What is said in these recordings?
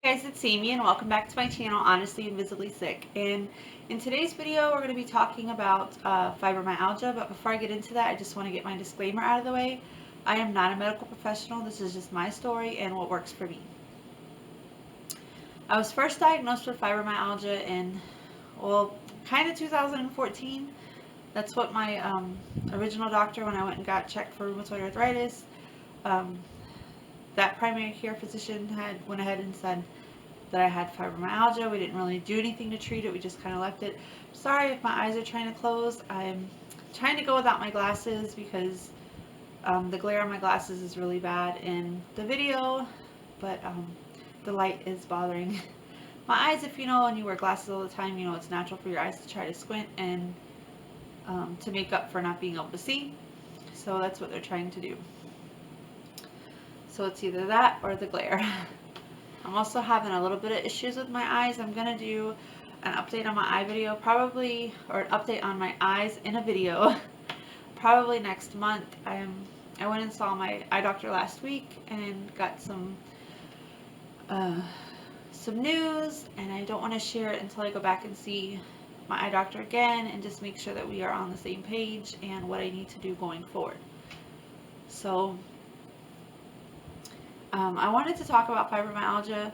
Guys, it's Amy and welcome back to my channel, Honestly Invisibly Sick. And in today's video, we're going to be talking about fibromyalgia, but before I get into that, I just want to get my disclaimer out of the way. I am not a medical professional. This is just my story and what works for me. I was first diagnosed with fibromyalgia in, kind of 2014. That's what my original doctor, when I went and got checked for rheumatoid arthritis, that primary care physician went ahead and said that I had fibromyalgia. We didn't really do anything to treat it. We just kind of left it. Sorry if my eyes are trying to close. I'm trying to go without my glasses because the glare on my glasses is really bad in the video, but the light is bothering my eyes. If you know and you wear glasses all the time, you know it's natural for your eyes to try to squint and to make up for not being able to see. So that's what they're trying to do. So it's either that or the glare. I'm also having a little bit of issues with my eyes. I'm going to do an update on my eye video probably, or an update on my eyes in a video probably next month. I went and saw my eye doctor last week and got some news, and I don't want to share it until I go back and see my eye doctor again and just make sure that we are on the same page and what I need to do going forward. So I wanted to talk about fibromyalgia.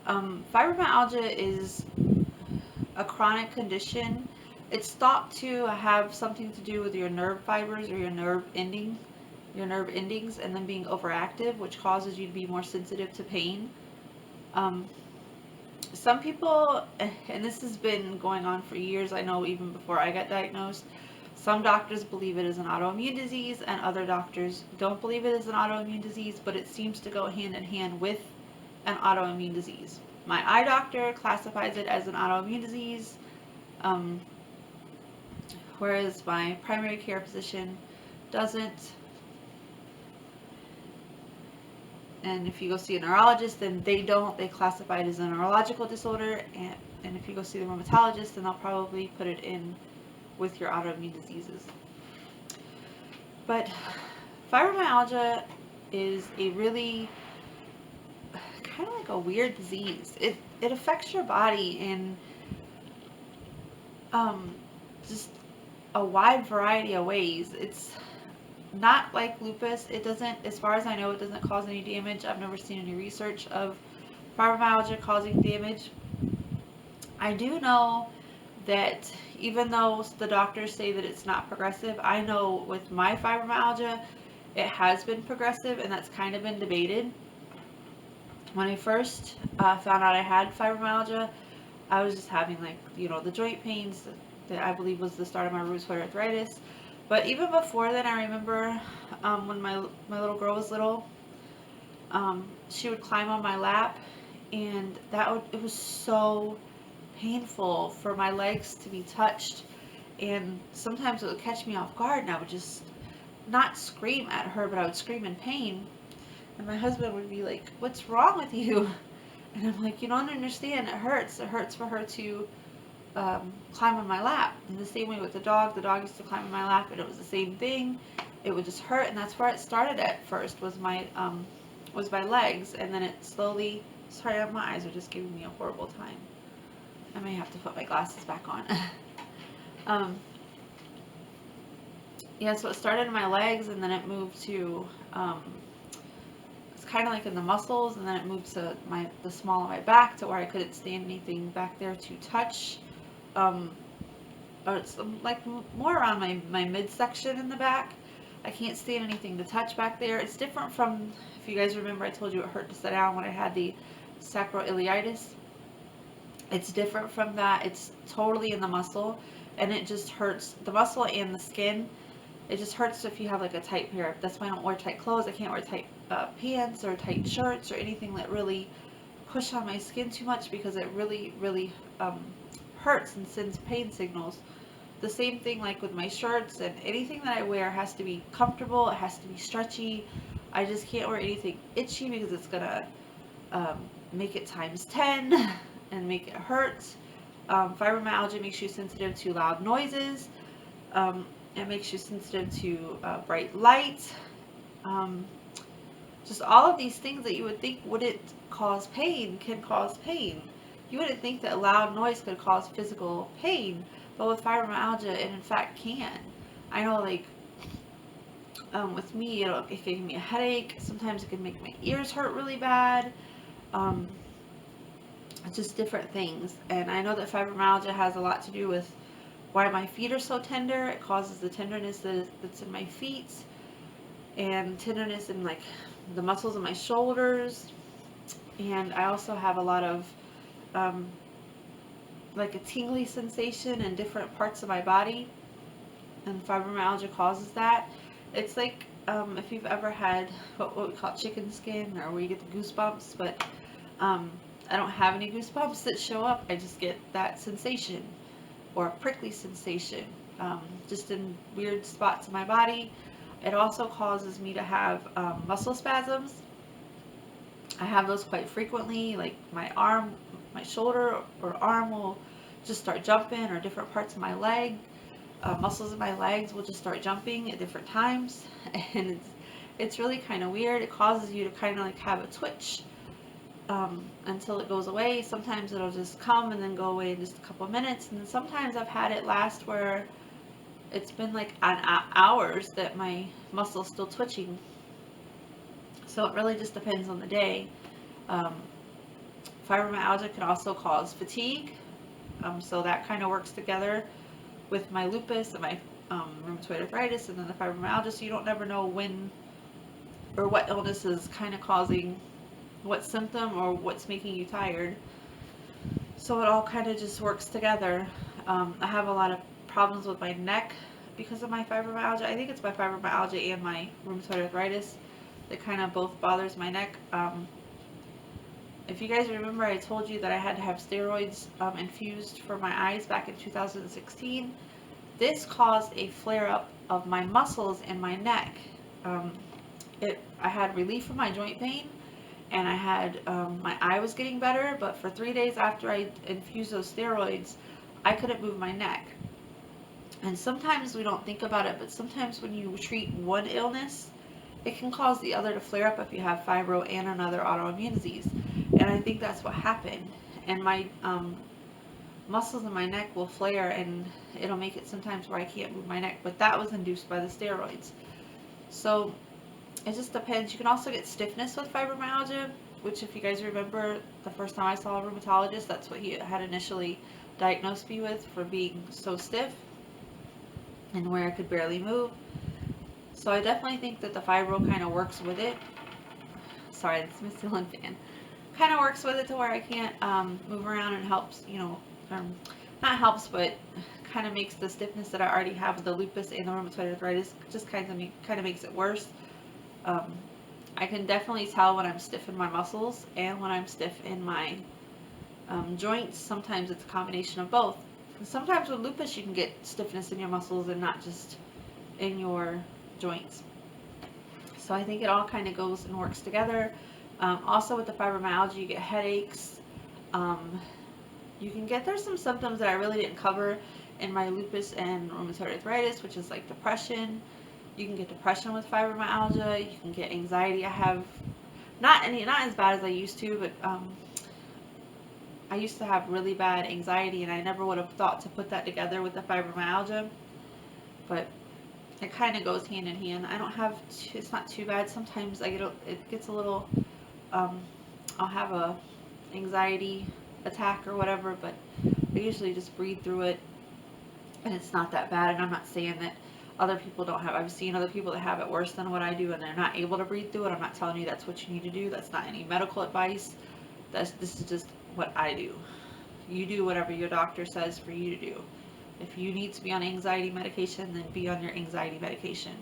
Fibromyalgia is a chronic condition. It's thought to have something to do with your nerve fibers or your nerve endings, and then being overactive, which causes you to be more sensitive to pain. Some people, and this has been going on for years, I know even before I got diagnosed, some doctors believe it is an autoimmune disease and other doctors don't believe it is an autoimmune disease, but it seems to go hand in hand with an autoimmune disease. My eye doctor classifies it as an autoimmune disease, whereas my primary care physician doesn't. And if you go see a neurologist, then they classify it as a neurological disorder, and if you go see the rheumatologist, then they'll probably put it in with your autoimmune diseases. But fibromyalgia is a really kind of like a weird disease. It affects your body in just a wide variety of ways. It's not like lupus. It doesn't, as far as I know, it doesn't cause any damage. I've never seen any research of fibromyalgia causing damage. I do know that even though the doctors say that it's not progressive, I know with my fibromyalgia, it has been progressive, and that's kind of been debated. When I first found out I had fibromyalgia, I was just having the joint pains that I believe was the start of my rheumatoid arthritis. But even before then, I remember when my little girl was little, she would climb on my lap, and it was so painful for my legs to be touched, and sometimes it would catch me off guard, and I would just not scream at her, but I would scream in pain, and my husband would be like, "What's wrong with you?" And I'm like, "You don't understand, it hurts for her to climb on my lap." And the same way with the dog used to climb on my lap, and it was the same thing. It would just hurt, and that's where it started at first, was my legs, and then it slowly, sorry, my eyes are just giving me a horrible time. I may have to put my glasses back on. Yeah, so it started in my legs, and then it moved to, it's kind of like in the muscles, and then it moved to the small of my back, to where I couldn't stand anything back there to touch. Or it's like more around my midsection in the back. I can't stand anything to touch back there. It's different from, if you guys remember, I told you it hurt to sit down when I had the sacroiliitis. It's different from that. It's totally in the muscle, and it just hurts the muscle and the skin. It just hurts if you have like a tight pair. That's why I don't wear tight clothes. I can't wear tight pants or tight shirts or anything that really push on my skin too much, because it really, really hurts and sends pain signals. The same thing like with my shirts, and anything that I wear has to be comfortable. It has to be stretchy. I just can't wear anything itchy, because it's gonna make it times 10 and make it hurt. Fibromyalgia makes you sensitive to loud noises. It makes you sensitive to bright light. Just all of these things that you would think wouldn't cause pain can cause pain. You wouldn't think that loud noise could cause physical pain, but with fibromyalgia, it in fact can. I know, like, with me, it can give me a headache. Sometimes it can make my ears hurt really bad. Um, just different things. And I know that fibromyalgia has a lot to do with why my feet are so tender. It causes the tenderness that's in my feet, and tenderness in, like, the muscles in my shoulders. And I also have a lot of um, like a tingly sensation in different parts of my body, and fibromyalgia causes that. It's like, if you've ever had what we call chicken skin, or where you get the goosebumps, but um, I don't have any goosebumps that show up. I just get that sensation, or a prickly sensation, just in weird spots of my body. It also causes me to have muscle spasms. I have those quite frequently, like my arm, my shoulder or arm will just start jumping, or different parts of my leg, muscles in my legs will just start jumping at different times, and it's really kind of weird. It causes you to kind of like have a twitch until it goes away. Sometimes it'll just come and then go away in just a couple of minutes, and then sometimes I've had it last where it's been like an hours that my muscle's still twitching. So it really just depends on the day. Um, Fibromyalgia can also cause fatigue, so that kind of works together with my lupus and my rheumatoid arthritis, and then the fibromyalgia. So you don't never know when or what illness is kind of causing what symptom or what's making you tired. So it all kind of just works together. I have a lot of problems with my neck because of my fibromyalgia. I think it's my fibromyalgia and my rheumatoid arthritis that kind of both bothers my neck. If you guys remember, I told you that I had to have steroids infused for my eyes back in 2016. This caused a flare-up of my muscles in my neck. I had relief from my joint pain, and I had my eye was getting better, but for 3 days after I infused those steroids, I couldn't move my neck. And sometimes we don't think about it, but sometimes when you treat one illness, it can cause the other to flare up if you have fibro and another autoimmune disease. And I think that's what happened. And my muscles in my neck will flare, and it'll make it sometimes where I can't move my neck. But that was induced by the steroids. So it just depends. You can also get stiffness with fibromyalgia, which, if you guys remember, the first time I saw a rheumatologist, that's what he had initially diagnosed me with, for being so stiff and where I could barely move. So I definitely think that the fibro kind of works with it. Sorry, that's my ceiling fan. Kind of works with it to where I can't move around, and helps, not helps, but kind of makes the stiffness that I already have with the lupus and the rheumatoid arthritis, just kind of makes it worse. I can definitely tell when I'm stiff in my muscles and when I'm stiff in my joints. Sometimes it's a combination of both. Sometimes with lupus you can get stiffness in your muscles and not just in your joints. So I think it all kind of goes and works together. Also with the fibromyalgia, you get headaches. There's some symptoms that I really didn't cover in my lupus and rheumatoid arthritis, which is like depression. You can get depression with fibromyalgia. You can get anxiety. I have not as bad as I used to, but I used to have really bad anxiety, and I never would have thought to put that together with the fibromyalgia. But it kind of goes hand in hand. It's not too bad. Sometimes it gets a little, I'll have a anxiety attack or whatever, but I usually just breathe through it, and it's not that bad. And I'm not saying that other people don't have. I've seen other people that have it worse than what I do, and they're not able to breathe through it. I'm not telling you that's what you need to do. That's not any medical advice. This is just what I do. You do whatever your doctor says for you to do. If you need to be on anxiety medication, then be on your anxiety medication.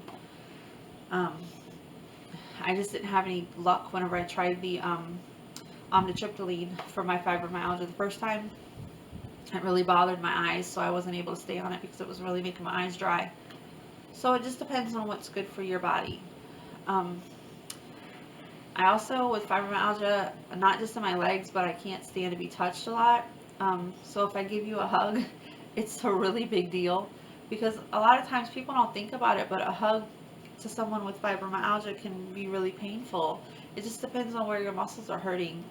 I just didn't have any luck whenever I tried the amitriptyline for my fibromyalgia the first time. It really bothered my eyes, so I wasn't able to stay on it because it was really making my eyes dry. So it just depends on what's good for your body. I also, with fibromyalgia, not just in my legs, but I can't stand to be touched a lot. So if I give you a hug, it's a really big deal, because a lot of times people don't think about it, but a hug to someone with fibromyalgia can be really painful. It just depends on where your muscles are hurting.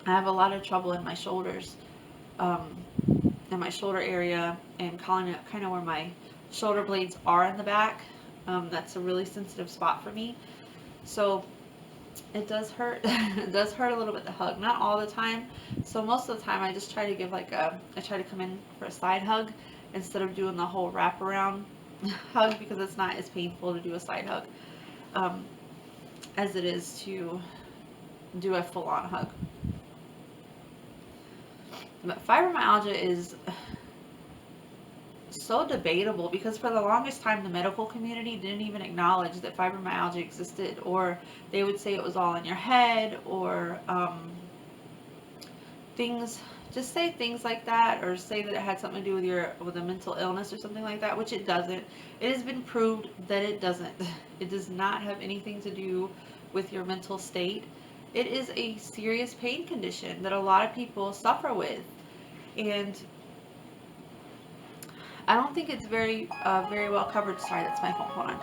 I have a lot of trouble in my shoulders, um, in my shoulder area, and calling it kind of where my shoulder blades are in the back. That's a really sensitive spot for me. So it does hurt. It does hurt a little bit to hug. Not all the time. So most of the time I just try to give I try to come in for a side hug instead of doing the whole wraparound hug, because it's not as painful to do a side hug um, as it is to do a full-on hug. But fibromyalgia is so debatable because for the longest time the medical community didn't even acknowledge that fibromyalgia existed, or they would say it was all in your head, or things, just say things like that, or say that it had something to do with a mental illness or something like that, which it doesn't. It has been proved that it doesn't. It does not have anything to do with your mental state. It is a serious pain condition that a lot of people suffer with, and I don't think it's very well covered. Sorry, that's my phone. Hold on.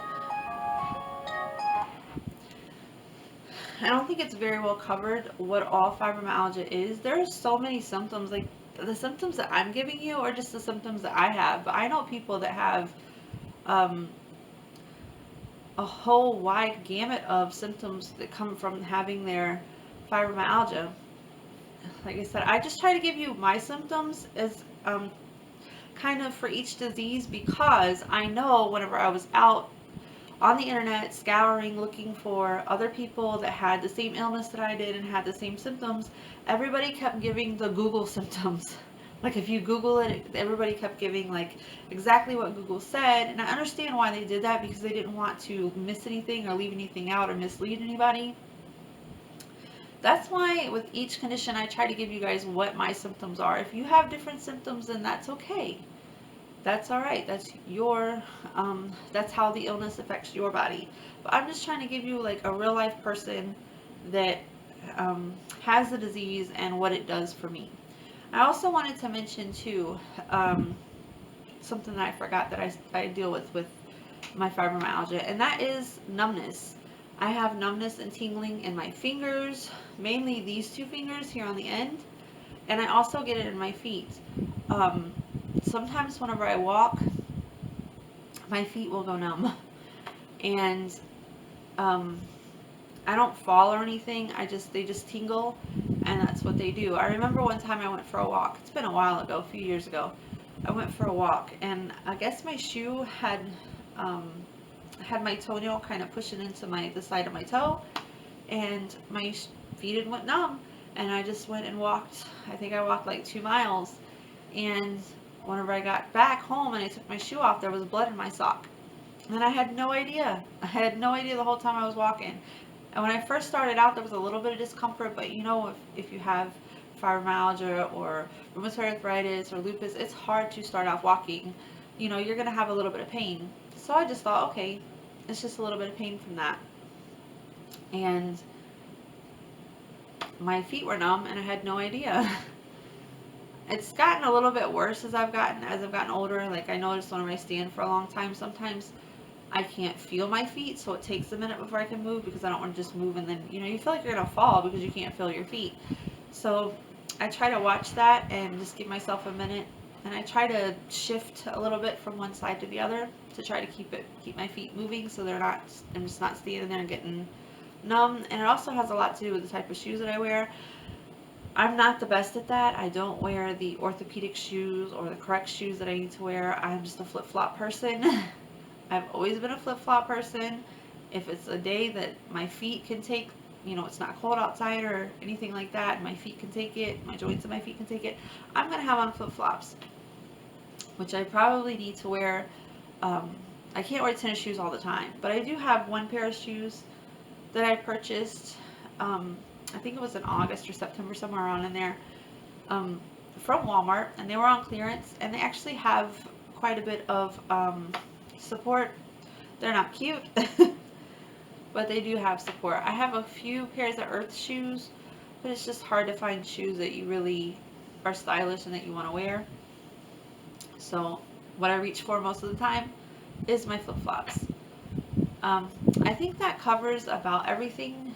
I don't think it's very well covered what all fibromyalgia is. There are so many symptoms. Like, the symptoms that I'm giving you are just the symptoms that I have. But I know people that have um, a whole wide gamut of symptoms that come from having their fibromyalgia. Like I said, I just try to give you my symptoms as kind of for each disease, because I know whenever I was out on the internet scouring looking for other people that had the same illness that I did and had the same symptoms, everybody kept giving the Google symptoms. Like, if you Google it, everybody kept giving like exactly what Google said, and I understand why they did that, because they didn't want to miss anything or leave anything out or mislead anybody. That's why with each condition I try to give you guys what my symptoms are. If you have different symptoms, then that's okay. That's all right. That's how the illness affects your body. But I'm just trying to give you like a real life person that has the disease and what it does for me. I also wanted to mention too, something that I forgot that I deal with my fibromyalgia, and that is numbness. I have numbness and tingling in my fingers, mainly these two fingers here on the end, and I also get it in my feet. Sometimes whenever I walk, my feet will go numb, and I don't fall or anything. They just tingle, and that's what they do. I remember one time I went for a walk. It's been a while ago, a few years ago. I went for a walk, and I guess my shoe had my toenail kind of pushing into the side of my toe, and my feet had went numb, and I just went and walked. I think I walked like 2 miles, and whenever I got back home and I took my shoe off, there was blood in my sock. And I had no idea. I had no idea the whole time I was walking. And when I first started out, there was a little bit of discomfort, but you know, if you have fibromyalgia or rheumatoid arthritis or lupus, it's hard to start off walking. You know, you're going to have a little bit of pain. So I just thought, okay, it's just a little bit of pain from that. And my feet were numb, and I had no idea. It's gotten a little bit worse as I've gotten older. Like, I noticed whenever I stand for a long time, sometimes I can't feel my feet, so it takes a minute before I can move, because I don't want to just move and then, you know, you feel like you're going to fall because you can't feel your feet. So I try to watch that and just give myself a minute, and I try to shift a little bit from one side to the other to try to keep my feet moving, so I'm just not standing there and getting numb. And it also has a lot to do with the type of shoes that I wear. I'm not the best at that. I don't wear the orthopedic shoes or the correct shoes that I need to wear. I'm just a flip-flop person. I've always been a flip-flop person. If it's a day that my feet can take, you know, it's not cold outside or anything like that, my feet can take it, my joints of my feet can take it, I'm going to have on flip-flops, which I probably need to wear. I can't wear tennis shoes all the time, but I do have one pair of shoes that I purchased, I think it was in August or September, somewhere around in there, from Walmart, and they were on clearance, and they actually have quite a bit of support. They're not cute, but they do have support. I have a few pairs of earth shoes, but it's just hard to find shoes that you really are stylish and that you want to wear. So what I reach for most of the time is my flip-flops. I think that covers about everything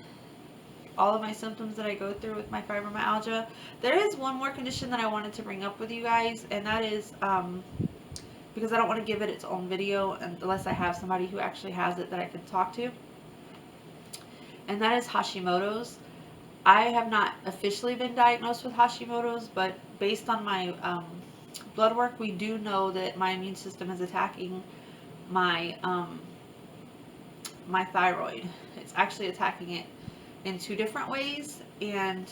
all of my symptoms that I go through with my fibromyalgia. There is one more condition that I wanted to bring up with you guys, and that is because I don't want to give it its own video unless I have somebody who actually has it that I can talk to, and that is Hashimoto's. I have not officially been diagnosed with Hashimoto's, but based on my blood work, we do know that my immune system is attacking my my thyroid. It's actually attacking it in 2 different ways, and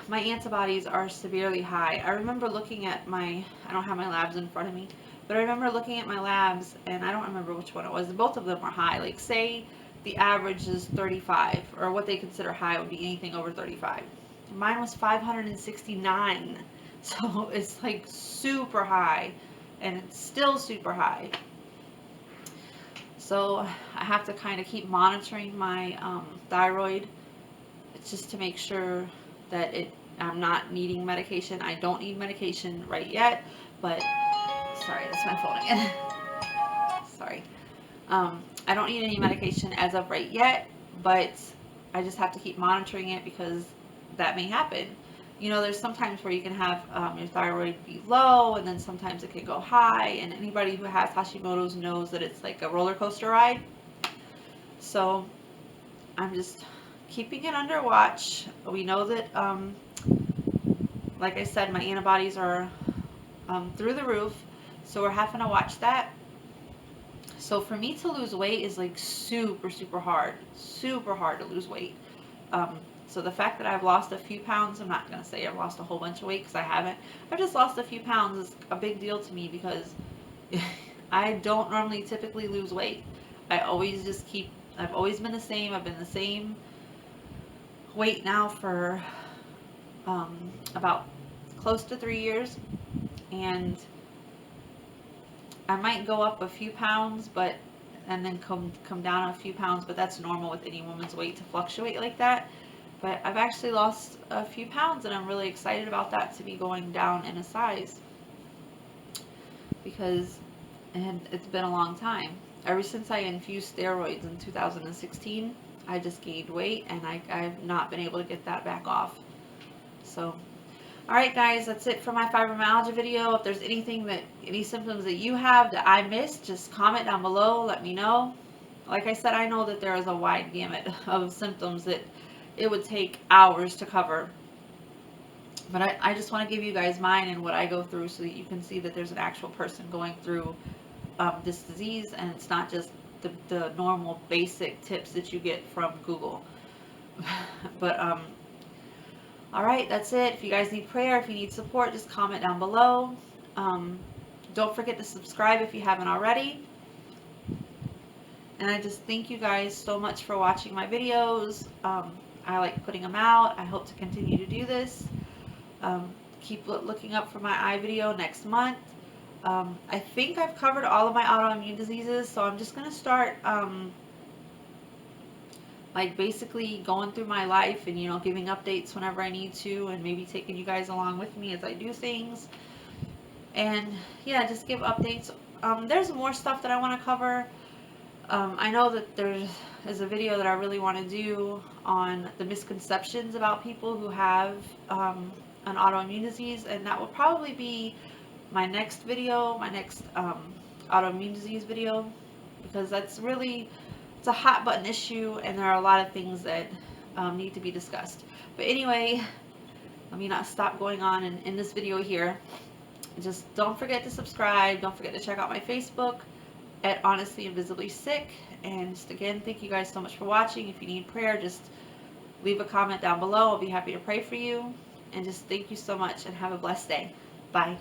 my antibodies are severely high. I remember looking at I don't have my labs in front of me, but I remember looking at my labs, and I don't remember which one it was. Both of them were high. Like, say the average is 35, or what they consider high would be anything over 35. Mine was 569, so it's like super high, and it's still super high. So I have to kind of keep monitoring my thyroid. It's just to make sure that I'm not needing medication. I don't need medication right yet, but sorry, that's my phone again. Sorry. I don't need any medication as of right yet, but I just have to keep monitoring it because that may happen. You know, there's sometimes where you can have your thyroid be low, and then sometimes it can go high, and anybody who has Hashimoto's knows that it's like a roller coaster ride. So I'm just keeping it under watch. We know that, like I said, my antibodies are through the roof, so we're having to watch that. So for me to lose weight is like super hard to lose weight. So the fact that I've lost a few pounds, I'm not going to say I've lost a whole bunch of weight because I haven't. I've just lost a few pounds is a big deal to me because I don't normally typically lose weight. I've always been the same. I've been the same weight now for about close to 3 years, and I might go up a few pounds, and then come down a few pounds, but that's normal with any woman's weight to fluctuate like that. But I've actually lost a few pounds, and I'm really excited about that, to be going down in a size, because it's been a long time. Ever since I infused steroids in 2016, I just gained weight, and I've not been able to get that back off. So, alright guys, that's it for my fibromyalgia video. If there's any symptoms that you have that I missed, just comment down below, let me know. Like I said, I know that there is a wide gamut of symptoms that it would take hours to cover. But I just want to give you guys mine and what I go through so that you can see that there's an actual person going through this disease, and it's not just the normal basic tips that you get from Google. But alright, that's it. If you guys need prayer, if you need support, just comment down below. Don't forget to subscribe if you haven't already. And I just thank you guys so much for watching my videos. I like putting them out. I hope to continue to do this. Keep looking up for my eye video next month. I think I've covered all of my autoimmune diseases, so I'm just going to start like basically going through my life and, you know, giving updates whenever I need to, and maybe taking you guys along with me as I do things. And yeah, just give updates. There's more stuff that I want to cover. I know that there's a video that I really want to do on the misconceptions about people who have an autoimmune disease, and that will probably be my next video, my next autoimmune disease video, because it's a hot button issue, and there are a lot of things that need to be discussed. But anyway, let me not stop going on in this video here. Just don't forget to subscribe. Don't forget to check out my Facebook at Honestly Invisibly Sick. And just again, thank you guys so much for watching. If you need prayer, just leave a comment down below. I'll be happy to pray for you. And just thank you so much, and have a blessed day. Bye.